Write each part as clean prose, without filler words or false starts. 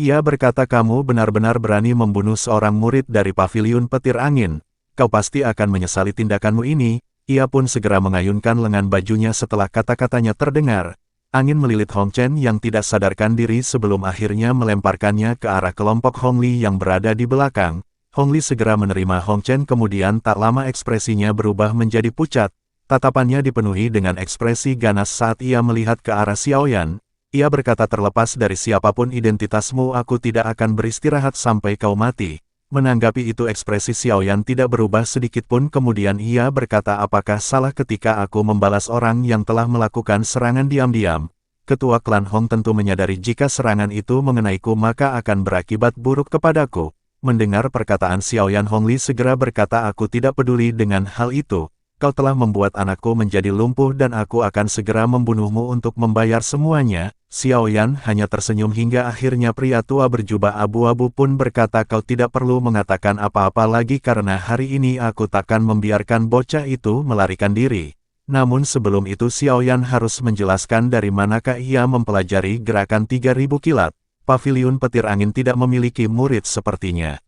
Ia berkata, kamu benar-benar berani membunuh seorang murid dari paviliun petir angin. Kau pasti akan menyesali tindakanmu ini. Ia pun segera mengayunkan lengan bajunya setelah kata-katanya terdengar. Angin melilit Hong Chen yang tidak sadarkan diri sebelum akhirnya melemparkannya ke arah kelompok Hong Li yang berada di belakang. Hong Li segera menerima Hong Chen, kemudian tak lama ekspresinya berubah menjadi pucat. Tatapannya dipenuhi dengan ekspresi ganas saat ia melihat ke arah Xiaoyan. Ia berkata, terlepas dari siapapun identitasmu, aku tidak akan beristirahat sampai kau mati. Menanggapi itu ekspresi Xiaoyan tidak berubah sedikitpun, kemudian ia berkata, apakah salah ketika aku membalas orang yang telah melakukan serangan diam-diam? Ketua klan Hong tentu menyadari jika serangan itu mengenaiku maka akan berakibat buruk kepadaku. Mendengar perkataan Xiaoyan, Hong Li segera berkata, aku tidak peduli dengan hal itu. Kau telah membuat anakku menjadi lumpuh dan aku akan segera membunuhmu untuk membayar semuanya. Xiaoyan hanya tersenyum hingga akhirnya pria tua berjubah abu-abu pun berkata, kau tidak perlu mengatakan apa-apa lagi karena hari ini aku takkan membiarkan bocah itu melarikan diri. Namun sebelum itu Xiaoyan harus menjelaskan dari manakah ia mempelajari gerakan 3000 kilat. Paviliun petir angin tidak memiliki murid sepertinya.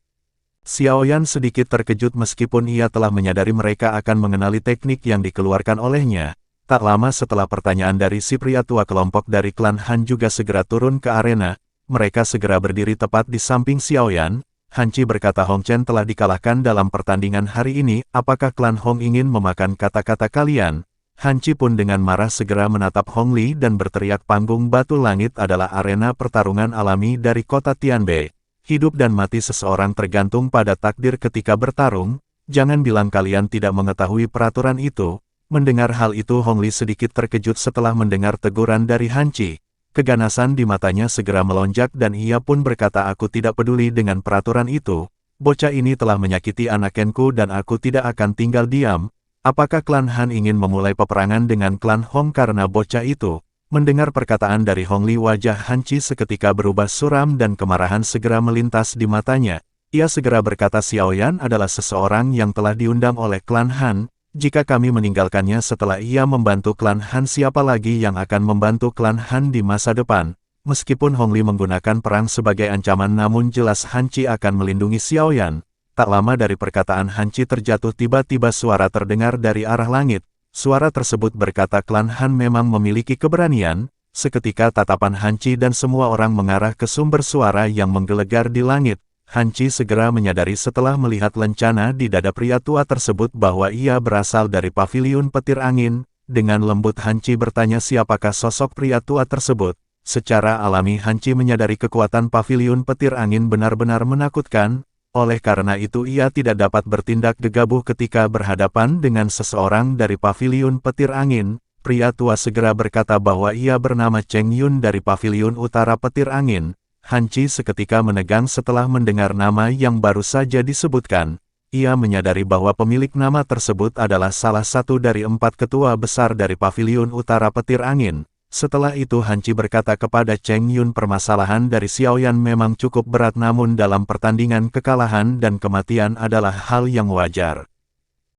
Xiaoyan sedikit terkejut meskipun ia telah menyadari mereka akan mengenali teknik yang dikeluarkan olehnya. Tak lama setelah pertanyaan dari si pria tua, kelompok dari klan Han juga segera turun ke arena. Mereka segera berdiri tepat di samping Xiaoyan. Han Qi berkata, Hong Chen telah dikalahkan dalam pertandingan hari ini, apakah klan Hong ingin memakan kata-kata kalian? Han Qi pun dengan marah segera menatap Hong Li dan berteriak, panggung batu langit adalah arena pertarungan alami dari kota Tianbei. Hidup dan mati seseorang tergantung pada takdir ketika bertarung. Jangan bilang kalian tidak mengetahui peraturan itu. Mendengar hal itu Hong Li sedikit terkejut setelah mendengar teguran dari Han Qi. Keganasan di matanya segera melonjak dan ia pun berkata, aku tidak peduli dengan peraturan itu. Bocah ini telah menyakiti anakenku dan aku tidak akan tinggal diam. Apakah klan Han ingin memulai peperangan dengan klan Hong karena bocah itu? Mendengar perkataan dari Hong Li, wajah Han Qi seketika berubah suram dan kemarahan segera melintas di matanya. Ia segera berkata, Xiaoyan adalah seseorang yang telah diundang oleh klan Han. Jika kami meninggalkannya setelah ia membantu klan Han, siapa lagi yang akan membantu klan Han di masa depan? Meskipun Hong Li menggunakan perang sebagai ancaman, namun jelas Han Qi akan melindungi Xiaoyan. Tak lama dari perkataan Han Qi terjatuh, tiba-tiba suara terdengar dari arah langit. Suara tersebut berkata, klan Han memang memiliki keberanian. Seketika tatapan Han Qi dan semua orang mengarah ke sumber suara yang menggelegar di langit. Han Qi segera menyadari setelah melihat lencana di dada pria tua tersebut bahwa ia berasal dari paviliun petir angin. Dengan lembut Han Qi bertanya, siapakah sosok pria tua tersebut? Secara alami Han Qi menyadari kekuatan paviliun petir angin benar-benar menakutkan. Oleh karena itu ia tidak dapat bertindak gegabah ketika berhadapan dengan seseorang dari paviliun petir angin. Pria tua segera berkata bahwa ia bernama Cheng Yun dari paviliun utara petir angin. Han Qi seketika menegang setelah mendengar nama yang baru saja disebutkan. Ia menyadari bahwa pemilik nama tersebut adalah salah satu dari 4 ketua besar dari paviliun utara petir angin. Setelah itu Han Qi berkata kepada Cheng Yun, permasalahan dari Xiaoyan memang cukup berat, namun dalam pertandingan kekalahan dan kematian adalah hal yang wajar.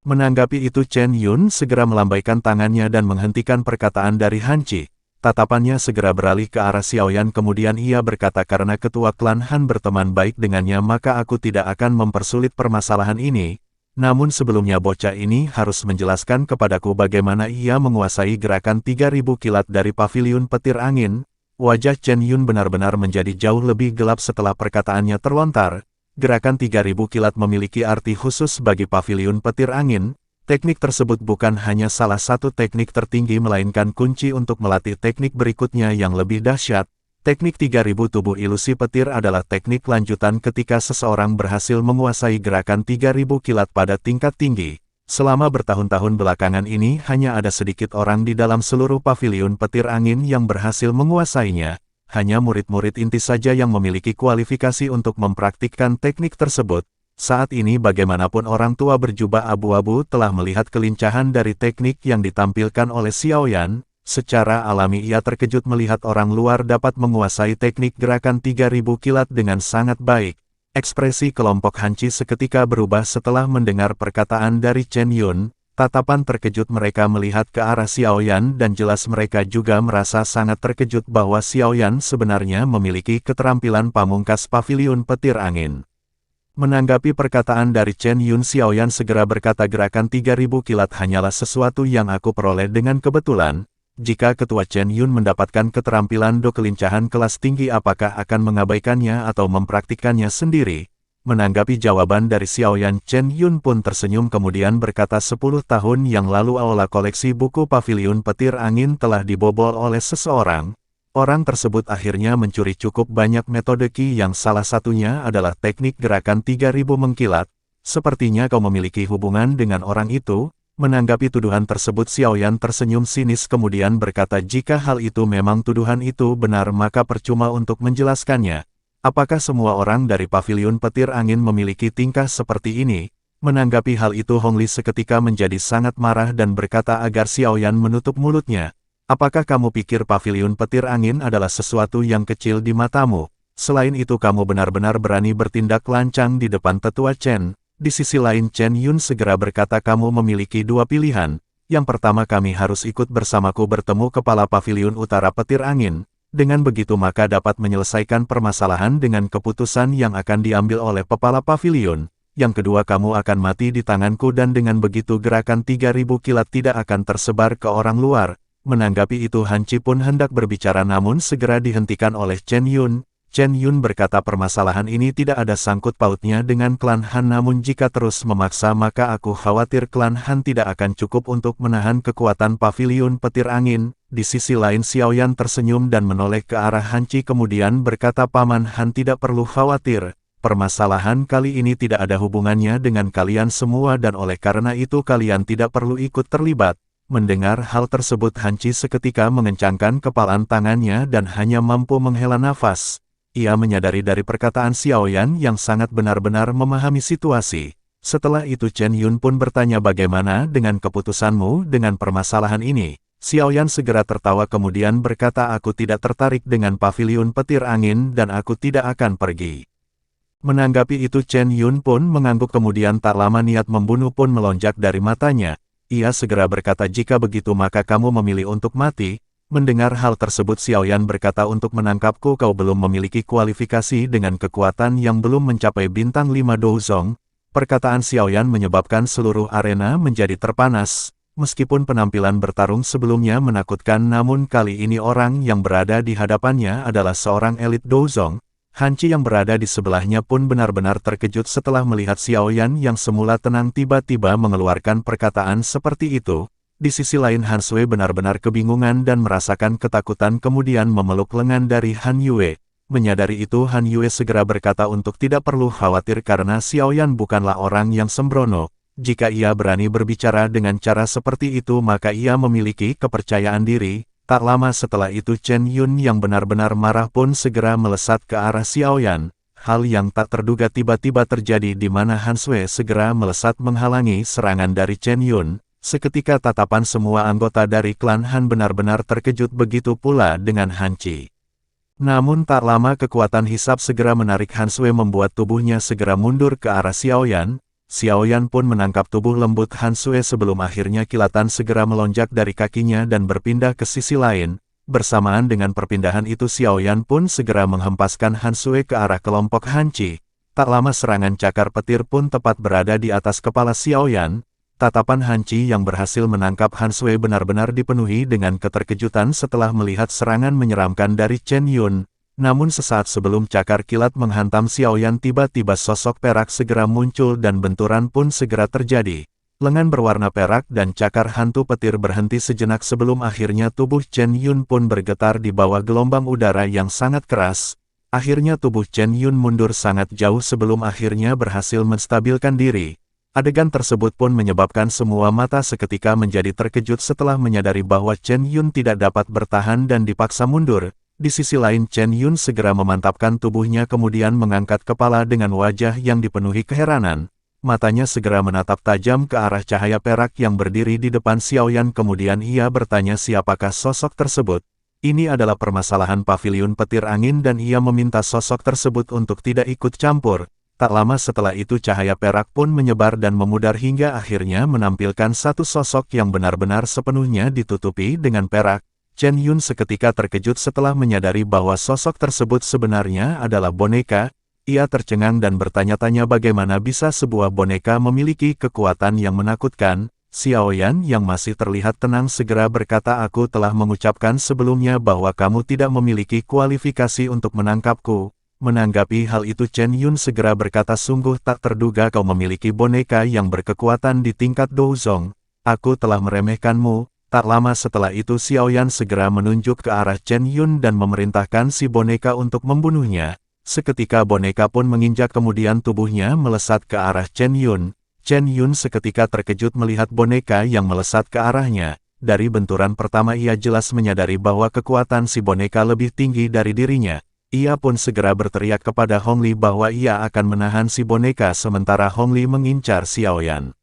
Menanggapi itu Cheng Yun segera melambaikan tangannya dan menghentikan perkataan dari Han Qi. Tatapannya segera beralih ke arah Xiaoyan, kemudian ia berkata, karena ketua klan Han berteman baik dengannya maka aku tidak akan mempersulit permasalahan ini. Namun sebelumnya bocah ini harus menjelaskan kepadaku bagaimana ia menguasai gerakan 3000 kilat dari paviliun petir angin. Wajah Cheng Yun benar-benar menjadi jauh lebih gelap setelah perkataannya terlontar. Gerakan 3000 kilat memiliki arti khusus bagi paviliun petir angin. Teknik tersebut bukan hanya salah satu teknik tertinggi melainkan kunci untuk melatih teknik berikutnya yang lebih dahsyat. Teknik 3000 tubuh ilusi petir adalah teknik lanjutan ketika seseorang berhasil menguasai gerakan 3000 kilat pada tingkat tinggi. Selama bertahun-tahun belakangan ini hanya ada sedikit orang di dalam seluruh paviliun petir angin yang berhasil menguasainya. Hanya murid-murid inti saja yang memiliki kualifikasi untuk mempraktikkan teknik tersebut. Saat ini bagaimanapun orang tua berjubah abu-abu telah melihat kelincahan dari teknik yang ditampilkan oleh Xiaoyan. Secara alami ia terkejut melihat orang luar dapat menguasai teknik gerakan 3000 kilat dengan sangat baik. Ekspresi kelompok Han Qi seketika berubah setelah mendengar perkataan dari Cheng Yun. Tatapan terkejut mereka melihat ke arah Xiaoyan dan jelas mereka juga merasa sangat terkejut bahwa Xiaoyan sebenarnya memiliki keterampilan pamungkas paviliun petir angin. Menanggapi perkataan dari Chen Yun, Xiaoyan segera berkata, gerakan 3000 kilat hanyalah sesuatu yang aku peroleh dengan kebetulan. Jika Ketua Chen Yun mendapatkan keterampilan do kelincahan kelas tinggi, apakah akan mengabaikannya atau mempraktikkannya sendiri? Menanggapi jawaban dari Xiaoyan, Chen Yun pun tersenyum kemudian berkata, 10 tahun yang lalu aula koleksi buku paviliun petir angin telah dibobol oleh seseorang. Orang tersebut akhirnya mencuri cukup banyak metode Qi yang salah satunya adalah teknik gerakan 3000 mengkilat. Sepertinya kau memiliki hubungan dengan orang itu. Menanggapi tuduhan tersebut, Xiaoyan tersenyum sinis kemudian berkata, jika hal itu memang tuduhan itu benar maka percuma untuk menjelaskannya. Apakah semua orang dari paviliun petir angin memiliki tingkah seperti ini? Menanggapi hal itu, Hong Li seketika menjadi sangat marah dan berkata agar Xiaoyan menutup mulutnya. Apakah kamu pikir paviliun petir angin adalah sesuatu yang kecil di matamu? Selain itu kamu benar-benar berani bertindak lancang di depan tetua Chen. Di sisi lain Chen Yun segera berkata, kamu memiliki dua pilihan. Yang pertama, kami harus ikut bersamaku bertemu kepala paviliun utara petir angin. Dengan begitu maka dapat menyelesaikan permasalahan dengan keputusan yang akan diambil oleh kepala paviliun. Yang kedua, kamu akan mati di tanganku dan dengan begitu gerakan 3000 kilat tidak akan tersebar ke orang luar. Menanggapi itu Han Qi pun hendak berbicara namun segera dihentikan oleh Chen Yun. Chen Yun berkata, permasalahan ini tidak ada sangkut pautnya dengan klan Han, namun jika terus memaksa maka aku khawatir klan Han tidak akan cukup untuk menahan kekuatan paviliun petir angin. Di sisi lain Xiaoyan tersenyum dan menoleh ke arah Han Qi kemudian berkata, Paman Han tidak perlu khawatir. Permasalahan kali ini tidak ada hubungannya dengan kalian semua dan oleh karena itu kalian tidak perlu ikut terlibat. Mendengar hal tersebut Han Qi seketika mengencangkan kepalan tangannya dan hanya mampu menghela nafas. Ia menyadari dari perkataan Xiaoyan yang sangat benar-benar memahami situasi. Setelah itu Chen Yun pun bertanya, bagaimana dengan keputusanmu dengan permasalahan ini? Xiaoyan segera tertawa kemudian berkata, aku tidak tertarik dengan paviliun petir angin dan aku tidak akan pergi. Menanggapi itu Chen Yun pun mengangguk kemudian tak lama niat membunuh pun melonjak dari matanya. Ia segera berkata, jika begitu maka kamu memilih untuk mati. Mendengar hal tersebut Xiaoyan berkata, untuk menangkapku kau belum memiliki kualifikasi dengan kekuatan yang belum mencapai bintang 5 Douzong. Perkataan Xiaoyan menyebabkan seluruh arena menjadi terpanas. Meskipun penampilan bertarung sebelumnya menakutkan namun kali ini orang yang berada di hadapannya adalah seorang elit Douzong. Han Qi yang berada di sebelahnya pun benar-benar terkejut setelah melihat Xiaoyan yang semula tenang tiba-tiba mengeluarkan perkataan seperti itu. Di sisi lain Han Sui benar-benar kebingungan dan merasakan ketakutan kemudian memeluk lengan dari Han Yue. Menyadari itu Han Yue segera berkata untuk tidak perlu khawatir karena Xiaoyan bukanlah orang yang sembrono. Jika ia berani berbicara dengan cara seperti itu maka ia memiliki kepercayaan diri. Tak lama setelah itu Chen Yun yang benar-benar marah pun segera melesat ke arah Xiaoyan. Hal yang tak terduga tiba-tiba terjadi di mana Han Sui segera melesat menghalangi serangan dari Chen Yun. Seketika tatapan semua anggota dari klan Han benar-benar terkejut, begitu pula dengan Han Qi. Namun tak lama kekuatan hisap segera menarik Han Sui membuat tubuhnya segera mundur ke arah Xiaoyan. Xiaoyan pun menangkap tubuh lembut Han Sui sebelum akhirnya kilatan segera melonjak dari kakinya dan berpindah ke sisi lain. Bersamaan dengan perpindahan itu Xiaoyan pun segera menghempaskan Han Sui ke arah kelompok Han Qi. Tak lama serangan cakar petir pun tepat berada di atas kepala Xiaoyan. Tatapan Han Qi yang berhasil menangkap Han Sui benar-benar dipenuhi dengan keterkejutan setelah melihat serangan menyeramkan dari Chen Yun. Namun sesaat sebelum cakar kilat menghantam Xiaoyan tiba-tiba sosok perak segera muncul dan benturan pun segera terjadi. Lengan berwarna perak dan cakar hantu petir berhenti sejenak sebelum akhirnya tubuh Chen Yun pun bergetar di bawah gelombang udara yang sangat keras. Akhirnya tubuh Chen Yun mundur sangat jauh sebelum akhirnya berhasil menstabilkan diri. Adegan tersebut pun menyebabkan semua mata seketika menjadi terkejut setelah menyadari bahwa Chen Yun tidak dapat bertahan dan dipaksa mundur. Di sisi lain Chen Yun segera memantapkan tubuhnya kemudian mengangkat kepala dengan wajah yang dipenuhi keheranan. Matanya segera menatap tajam ke arah cahaya perak yang berdiri di depan Xiaoyan kemudian ia bertanya siapakah sosok tersebut. Ini adalah permasalahan paviliun petir angin dan ia meminta sosok tersebut untuk tidak ikut campur. Tak lama setelah itu cahaya perak pun menyebar dan memudar hingga akhirnya menampilkan satu sosok yang benar-benar sepenuhnya ditutupi dengan perak. Chen Yun seketika terkejut setelah menyadari bahwa sosok tersebut sebenarnya adalah boneka. Ia tercengang dan bertanya-tanya bagaimana bisa sebuah boneka memiliki kekuatan yang menakutkan. Xiao Yan yang masih terlihat tenang segera berkata, aku telah mengucapkan sebelumnya bahwa kamu tidak memiliki kualifikasi untuk menangkapku. Menanggapi hal itu Chen Yun segera berkata, sungguh tak terduga kau memiliki boneka yang berkekuatan di tingkat Douzong. Aku telah meremehkanmu. Tak lama setelah itu Xiao Yan segera menunjuk ke arah Chen Yun dan memerintahkan si boneka untuk membunuhnya. Seketika boneka pun menginjak kemudian tubuhnya melesat ke arah Chen Yun. Chen Yun seketika terkejut melihat boneka yang melesat ke arahnya. Dari benturan pertama ia jelas menyadari bahwa kekuatan si boneka lebih tinggi dari dirinya. Ia pun segera berteriak kepada Hong Li bahwa ia akan menahan si boneka sementara Hong Li mengincar Xiao Yan.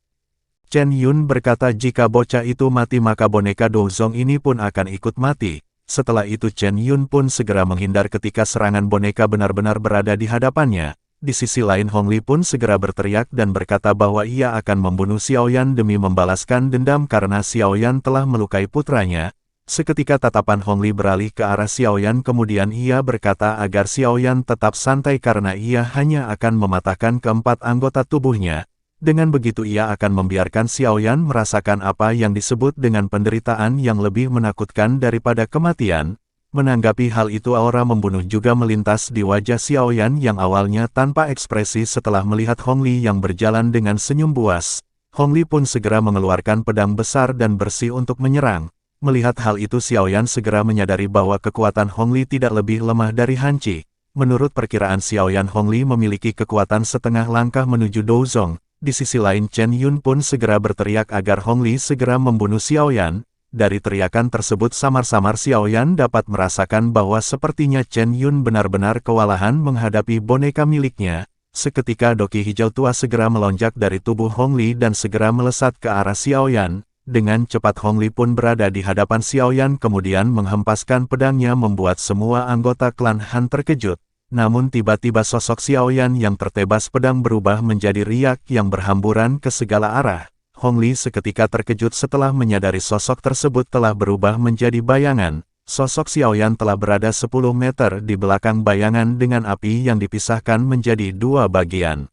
Chen Yun berkata jika bocah itu mati maka boneka Douzong ini pun akan ikut mati. Setelah itu Chen Yun pun segera menghindar ketika serangan boneka benar-benar berada di hadapannya. Di sisi lain Hong Li pun segera berteriak dan berkata bahwa ia akan membunuh Xiao Yan demi membalaskan dendam karena Xiao Yan telah melukai putranya. Seketika tatapan Hong Li beralih ke arah Xiao Yan kemudian ia berkata agar Xiao Yan tetap santai karena ia hanya akan mematahkan keempat anggota tubuhnya. Dengan begitu ia akan membiarkan Xiao Yan merasakan apa yang disebut dengan penderitaan yang lebih menakutkan daripada kematian. Menanggapi hal itu aura membunuh juga melintas di wajah Xiao Yan yang awalnya tanpa ekspresi setelah melihat Hong Li yang berjalan dengan senyum buas. Hong Li pun segera mengeluarkan pedang besar dan bersih untuk menyerang. Melihat hal itu Xiao Yan segera menyadari bahwa kekuatan Hong Li tidak lebih lemah dari Han Qi. Menurut perkiraan Xiao Yan Hong Li memiliki kekuatan setengah langkah menuju Douzong. Di sisi lain Chen Yun pun segera berteriak agar Hong Li segera membunuh Xiao Yan. Dari teriakan tersebut samar-samar Xiao Yan dapat merasakan bahwa sepertinya Chen Yun benar-benar kewalahan menghadapi boneka miliknya. Seketika doki hijau tua segera melonjak dari tubuh Hong Li dan segera melesat ke arah Xiao Yan. Dengan cepat Hong Li pun berada di hadapan Xiao Yan kemudian menghempaskan pedangnya membuat semua anggota klan Han terkejut. Namun tiba-tiba sosok Xiao Yan yang tertebas pedang berubah menjadi riak yang berhamburan ke segala arah. Hong Li seketika terkejut setelah menyadari sosok tersebut telah berubah menjadi bayangan. Sosok Xiao Yan telah berada 10 meter di belakang bayangan dengan api yang dipisahkan menjadi dua bagian.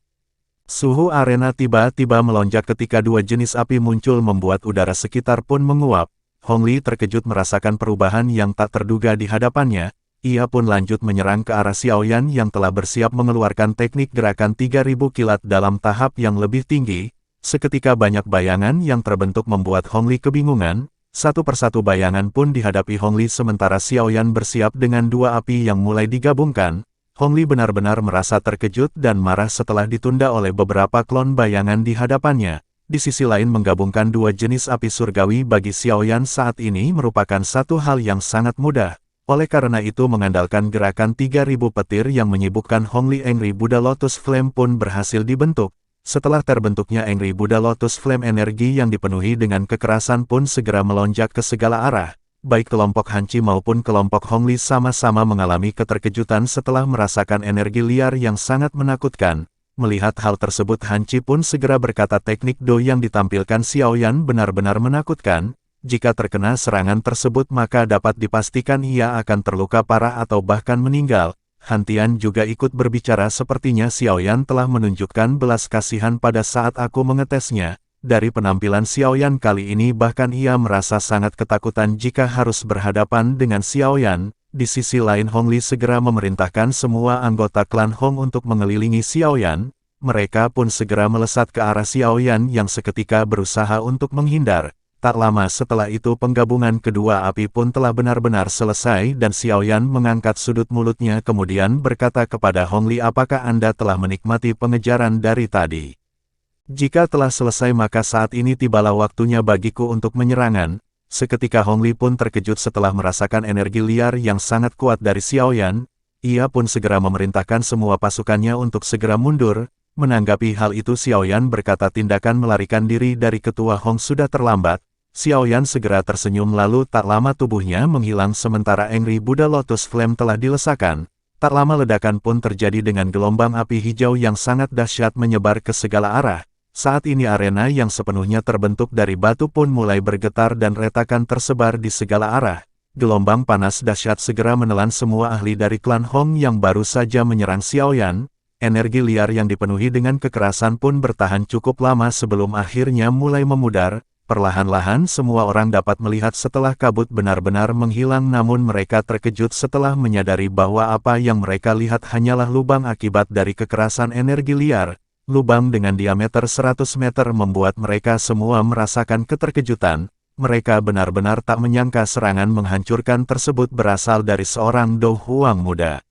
Suhu arena tiba-tiba melonjak ketika dua jenis api muncul membuat udara sekitar pun menguap. Hong Li terkejut merasakan perubahan yang tak terduga di hadapannya. Ia pun lanjut menyerang ke arah Xiao Yan yang telah bersiap mengeluarkan teknik gerakan 3000 kilat dalam tahap yang lebih tinggi. Seketika banyak bayangan yang terbentuk membuat Hong Li kebingungan, satu persatu bayangan pun dihadapi Hong Li sementara Xiao Yan bersiap dengan dua api yang mulai digabungkan. Hong Li benar-benar merasa terkejut dan marah setelah ditunda oleh beberapa klon bayangan di hadapannya. Di sisi lain menggabungkan dua jenis api surgawi bagi Xiao Yan saat ini merupakan satu hal yang sangat mudah. Oleh karena itu mengandalkan gerakan 3000 petir yang menyibukkan Hong Li Angry Buddha Lotus Flame pun berhasil dibentuk. Setelah terbentuknya Angry Buddha Lotus Flame energi yang dipenuhi dengan kekerasan pun segera melonjak ke segala arah. Baik kelompok Han Qi maupun kelompok Hong Li sama-sama mengalami keterkejutan setelah merasakan energi liar yang sangat menakutkan. Melihat hal tersebut Han Qi pun segera berkata teknik Do yang ditampilkan Xiao Yan benar-benar menakutkan. Jika terkena serangan tersebut maka dapat dipastikan ia akan terluka parah atau bahkan meninggal. Han Tian juga ikut berbicara sepertinya Xiao Yan telah menunjukkan belas kasihan pada saat aku mengetesnya. Dari penampilan Xiao Yan kali ini bahkan ia merasa sangat ketakutan jika harus berhadapan dengan Xiao Yan. Di sisi lain Hong Li segera memerintahkan semua anggota klan Hong untuk mengelilingi Xiao Yan. Mereka pun segera melesat ke arah Xiao Yan yang seketika berusaha untuk menghindar. Tak lama setelah itu penggabungan kedua api pun telah benar-benar selesai dan Xiao Yan mengangkat sudut mulutnya kemudian berkata kepada Hong Li apakah Anda telah menikmati pengejaran dari tadi? Jika telah selesai maka saat ini tibalah waktunya bagiku untuk menyerangan. Seketika Hong Li pun terkejut setelah merasakan energi liar yang sangat kuat dari Xiao Yan. Ia pun segera memerintahkan semua pasukannya untuk segera mundur. Menanggapi hal itu Xiao Yan berkata tindakan melarikan diri dari ketua Hong sudah terlambat. Xiao Yan segera tersenyum lalu tak lama tubuhnya menghilang sementara Angry Buddha Lotus Flame telah dilesakan. Tak lama ledakan pun terjadi dengan gelombang api hijau yang sangat dahsyat menyebar ke segala arah. Saat ini arena yang sepenuhnya terbentuk dari batu pun mulai bergetar dan retakan tersebar di segala arah. Gelombang panas dahsyat segera menelan semua ahli dari klan Hong yang baru saja menyerang Xiaoyan. Energi liar yang dipenuhi dengan kekerasan pun bertahan cukup lama sebelum akhirnya mulai memudar. Perlahan-lahan semua orang dapat melihat setelah kabut benar-benar menghilang, namun mereka terkejut setelah menyadari bahwa apa yang mereka lihat hanyalah lubang akibat dari kekerasan energi liar. Lubang dengan diameter 100 meter membuat mereka semua merasakan keterkejutan. Mereka benar-benar tak menyangka serangan menghancurkan tersebut berasal dari seorang Do Huang muda.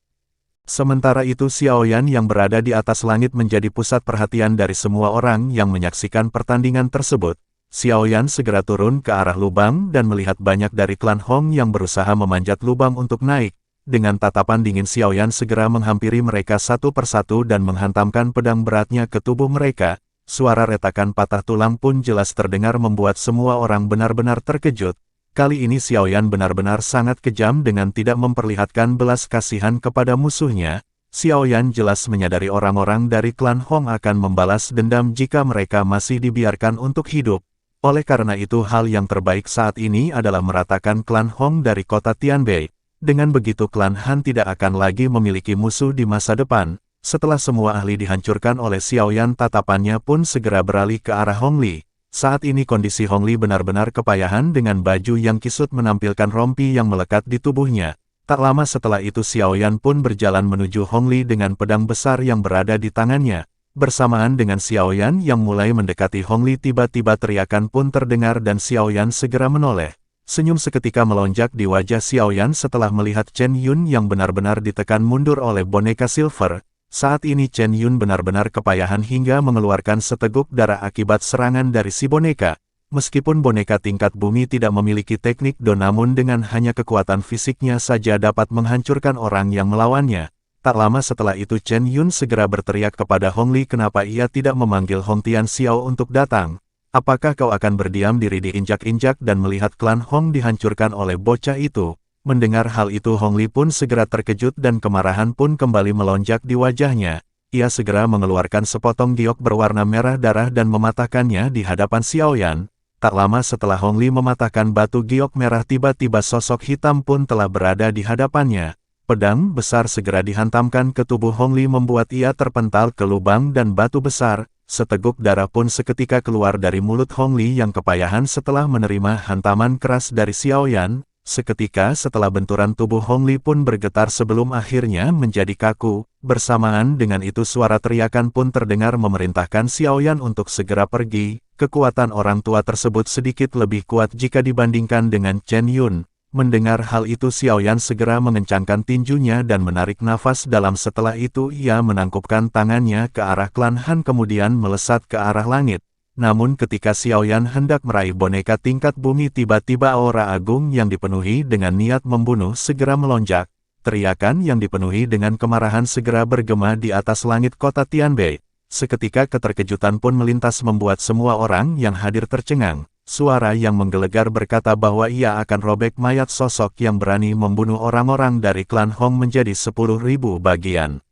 Sementara itu Xiaoyan yang berada di atas langit menjadi pusat perhatian dari semua orang yang menyaksikan pertandingan tersebut. Xiaoyan segera turun ke arah lubang dan melihat banyak dari klan Hong yang berusaha memanjat lubang untuk naik. Dengan tatapan dingin Xiaoyan segera menghampiri mereka satu persatu dan menghantamkan pedang beratnya ke tubuh mereka. Suara retakan patah tulang pun jelas terdengar membuat semua orang benar-benar terkejut. Kali ini Xiaoyan benar-benar sangat kejam dengan tidak memperlihatkan belas kasihan kepada musuhnya. Xiaoyan jelas menyadari orang-orang dari klan Hong akan membalas dendam jika mereka masih dibiarkan untuk hidup. Oleh karena itu hal yang terbaik saat ini adalah meratakan klan Hong dari kota Tianbei. Dengan begitu klan Han tidak akan lagi memiliki musuh di masa depan. Setelah semua ahli dihancurkan oleh Xiaoyan, tatapannya pun segera beralih ke arah Hong Li. Saat ini kondisi Hong Li benar-benar kepayahan dengan baju yang kisut menampilkan rompi yang melekat di tubuhnya. Tak lama setelah itu Xiaoyan pun berjalan menuju Hong Li dengan pedang besar yang berada di tangannya. Bersamaan dengan Xiaoyan yang mulai mendekati Hong Li, tiba-tiba teriakan pun terdengar dan Xiaoyan segera menoleh. Senyum seketika melonjak di wajah Xiaoyan setelah melihat Chen Yun yang benar-benar ditekan mundur oleh boneka silver. Saat ini Chen Yun benar-benar kepayahan hingga mengeluarkan seteguk darah akibat serangan dari si boneka. Meskipun boneka tingkat bumi tidak memiliki teknik Do, namun dengan hanya kekuatan fisiknya saja dapat menghancurkan orang yang melawannya. Tak lama setelah itu Chen Yun segera berteriak kepada Hong Li, kenapa ia tidak memanggil Hong Tian Xiao untuk datang? Apakah kau akan berdiam diri diinjak-injak dan melihat klan Hong dihancurkan oleh bocah itu? Mendengar hal itu Hong Li pun segera terkejut dan kemarahan pun kembali melonjak di wajahnya. Ia segera mengeluarkan sepotong giok berwarna merah darah dan mematahkannya di hadapan Xiaoyan. Tak lama setelah Hong Li mematahkan batu giok merah, tiba-tiba sosok hitam pun telah berada di hadapannya. Pedang besar segera dihantamkan ke tubuh Hong Li membuat ia terpental ke lubang dan batu besar. Seteguk darah pun seketika keluar dari mulut Hong Li yang kepayahan setelah menerima hantaman keras dari Xiaoyan. Seketika setelah benturan tubuh Hong Li pun bergetar sebelum akhirnya menjadi kaku. Bersamaan dengan itu suara teriakan pun terdengar memerintahkan Xiaoyan untuk segera pergi. Kekuatan orang tua tersebut sedikit lebih kuat jika dibandingkan dengan Chen Yun. Mendengar hal itu Xiaoyan segera mengencangkan tinjunya dan menarik nafas dalam. Setelah itu ia menangkupkan tangannya ke arah klan Han kemudian melesat ke arah langit. Namun ketika Xiaoyan hendak meraih boneka tingkat bumi, tiba-tiba aura agung yang dipenuhi dengan niat membunuh segera melonjak. Teriakan yang dipenuhi dengan kemarahan segera bergema di atas langit kota Tianbei. Seketika keterkejutan pun melintas membuat semua orang yang hadir tercengang. Suara yang menggelegar berkata bahwa ia akan robek mayat sosok yang berani membunuh orang-orang dari klan Hong menjadi 10.000 bagian.